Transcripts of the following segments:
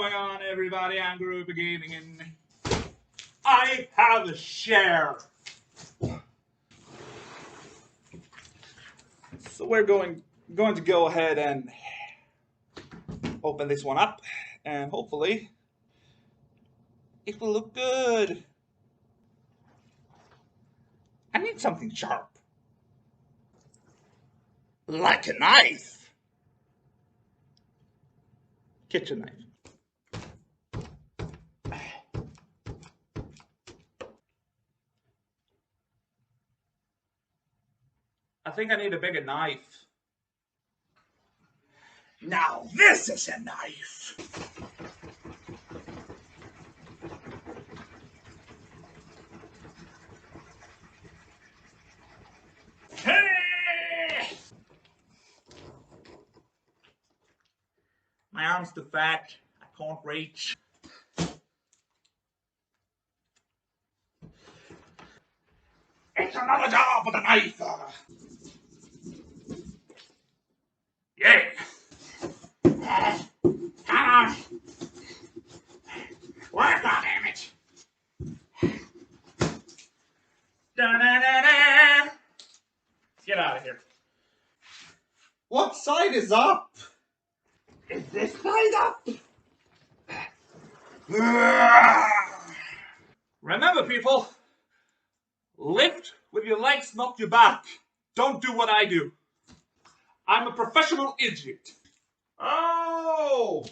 going on, everybody? I'm Groupie Gaming, and I have a share. So we're going to go ahead and open this one up, and hopefully it will look good. I need something sharp, like a knife, kitchen knife. I think I need a bigger knife. Now this is a knife! Hey! My arm's too fat. I can't reach. It's another job with a knife! Yeah! Come on! Work on it! Da-da-da-da. Get out of here. What side is up? Is this side up? Remember, people, lift with your legs, not your back. Don't do what I do. I'm a professional idiot. Oh!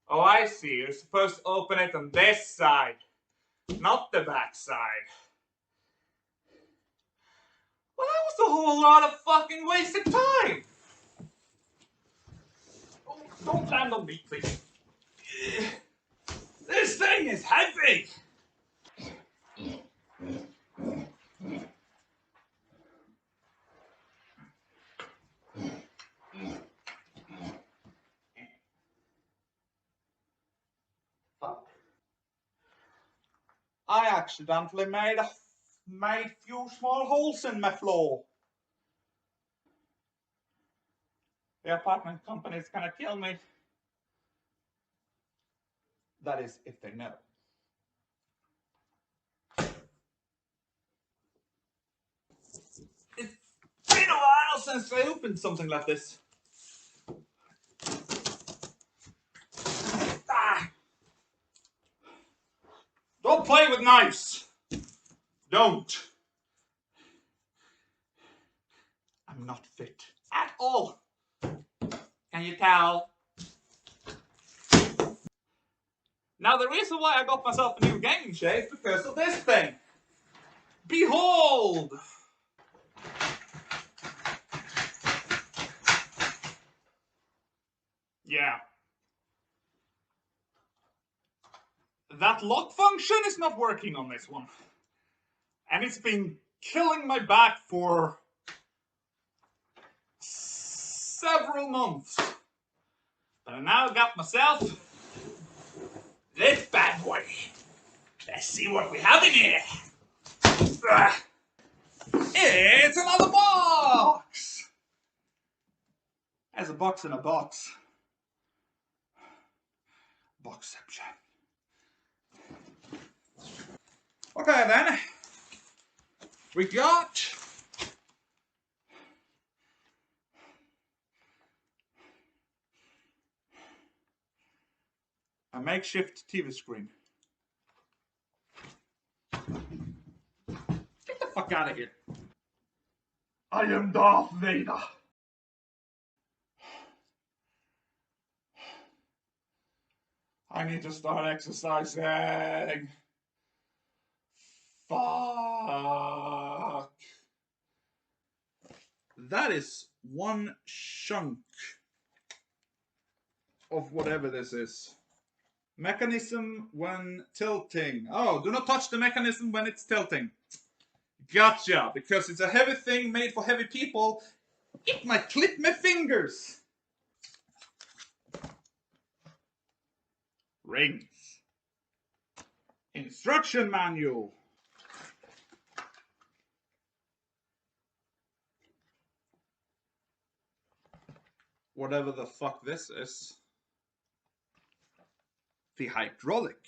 Oh, I see. You're supposed to open it on this side, not the back side. Well, that was a whole lot of fucking wasted time. Oh, don't land on me, please. This thing is heavy. Fuck. I accidentally made few small holes in my floor. The apartment company is gonna kill me. That is, if they know. It's been a while since I opened something like this. Ah. Don't play with knives. Don't. I'm not fit at all. Can you tell? Now the reason why I got myself a new gaming chair is because of this thing. Behold! Yeah. That lock function is not working on this one. And it's been killing my back for several months. But I now got myself this bad boy. Let's see what we have in here. It's another box! There's a box in a box. Boxception. Okay then. We got a makeshift TV screen. Get the fuck out of here. I am Darth Vader. I need to start exercising. Fuck. That is one chunk of whatever this is. Mechanism when tilting. Oh, do not touch the mechanism when it's tilting. Gotcha, because it's a heavy thing made for heavy people. It might clip my fingers. Rings. Instruction manual. whatever the fuck this is. The hydraulic.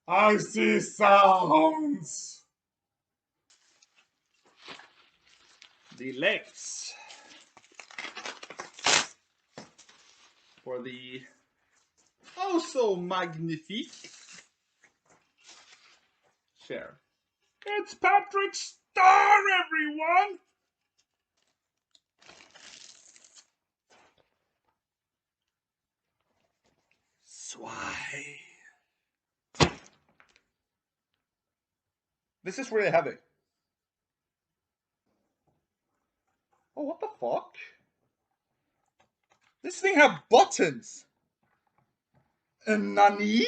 I see sounds. The legs for the oh so magnifique chair. It's Patrick's star, everyone! Swai. This is really heavy. Oh, what the fuck? This thing has buttons. And nani?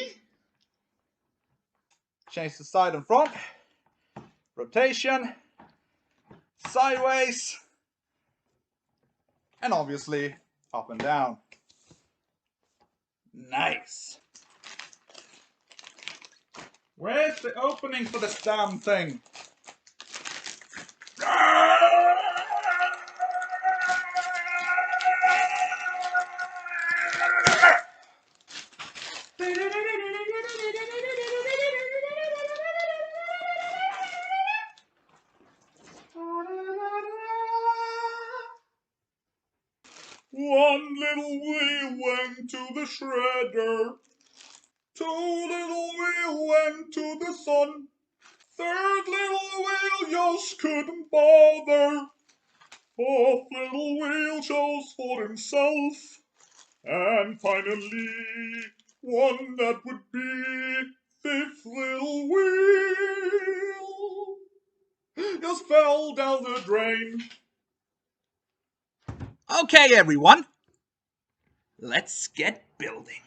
Change the side and front. Rotation. Sideways. And obviously up and down. Nice. Where's the opening for this damn thing? One little wheel went to the shredder. Two little wheel went to the sun. Third little wheel just couldn't bother. Fourth little wheel chose for himself. And finally, one that would be fifth little wheel just fell down the drain. Okay, everyone. Let's get building.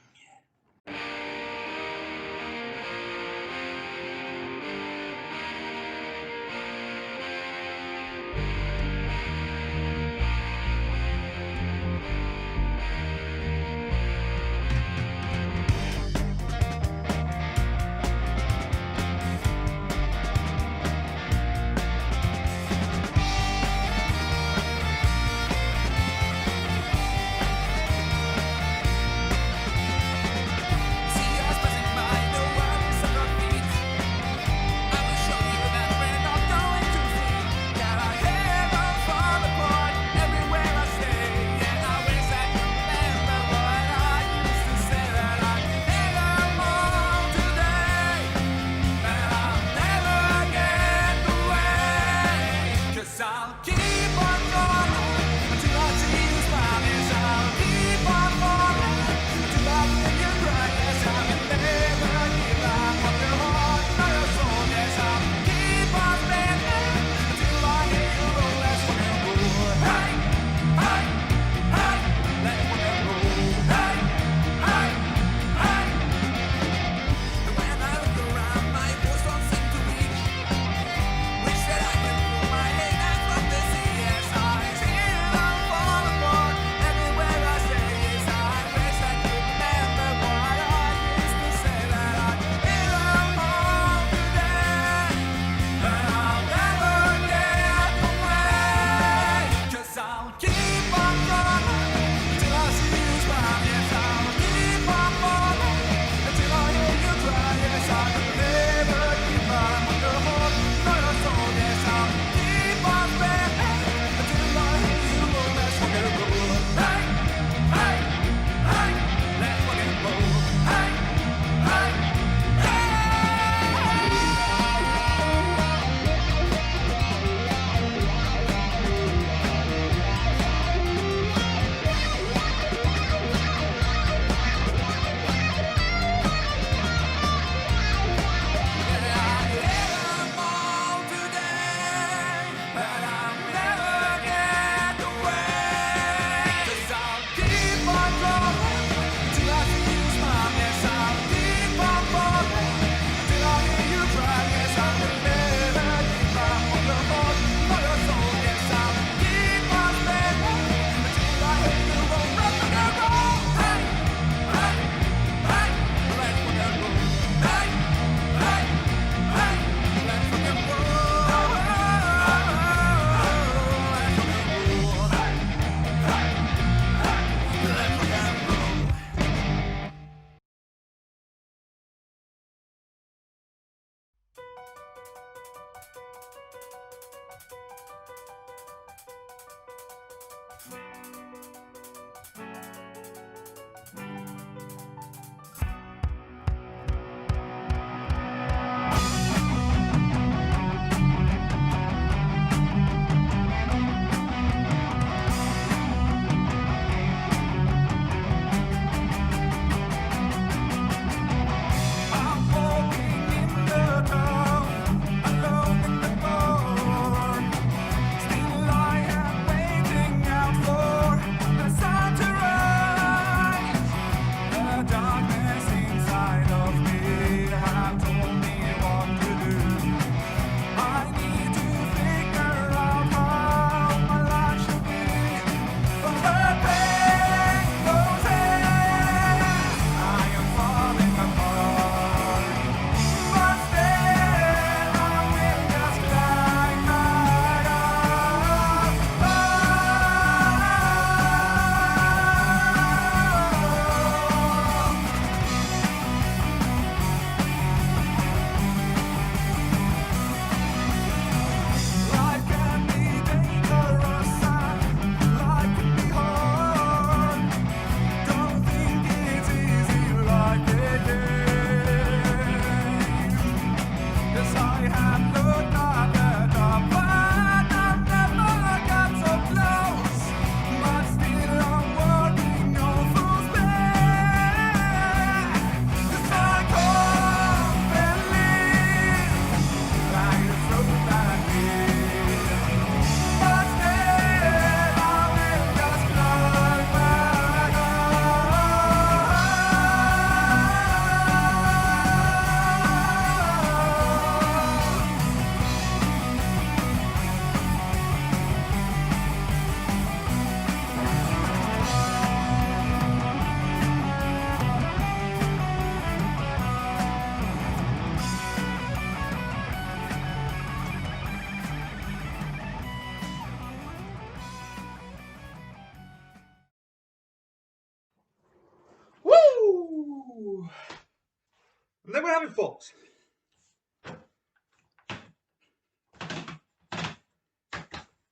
And there we have it, folks.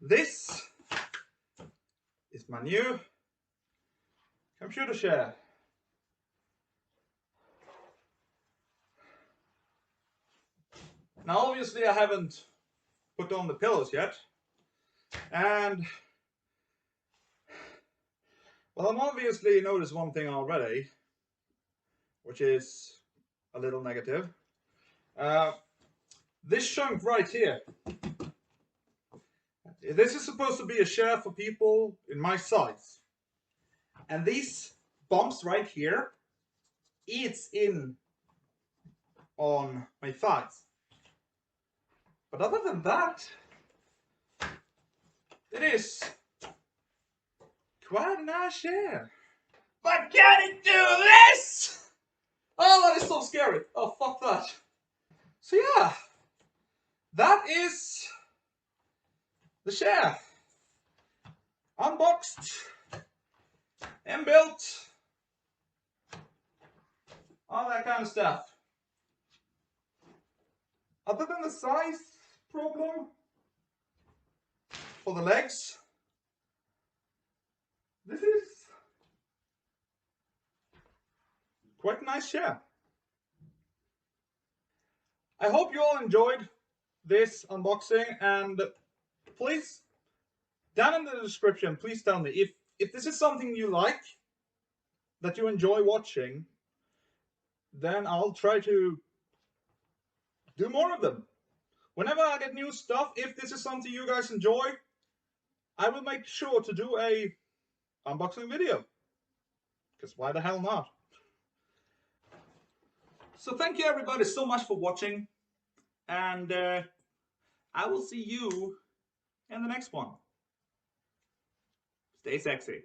This is my new computer chair. Now obviously I haven't put on the pillows yet, and well, I'm obviously noticed one thing already, which is a little negative. This chunk right here, this is supposed to be a chair for people in my size, and these bumps right here eats in on my thighs. But other than that, it is quite a nice chair. But can it do this? Oh, that is so scary. Oh, fuck that. So yeah, that is the chair. Unboxed, inbuilt, all that kind of stuff. Other than the size problem for the legs, this is quite a nice chair. I hope you all enjoyed this unboxing, and please, down in the description, please tell me if this is something you like, that you enjoy watching, then I'll try to do more of them. Whenever I get new stuff, if this is something you guys enjoy, I will make sure to do a unboxing video. Because why the hell not? So thank you everybody so much for watching, and I will see you in the next one. Stay sexy.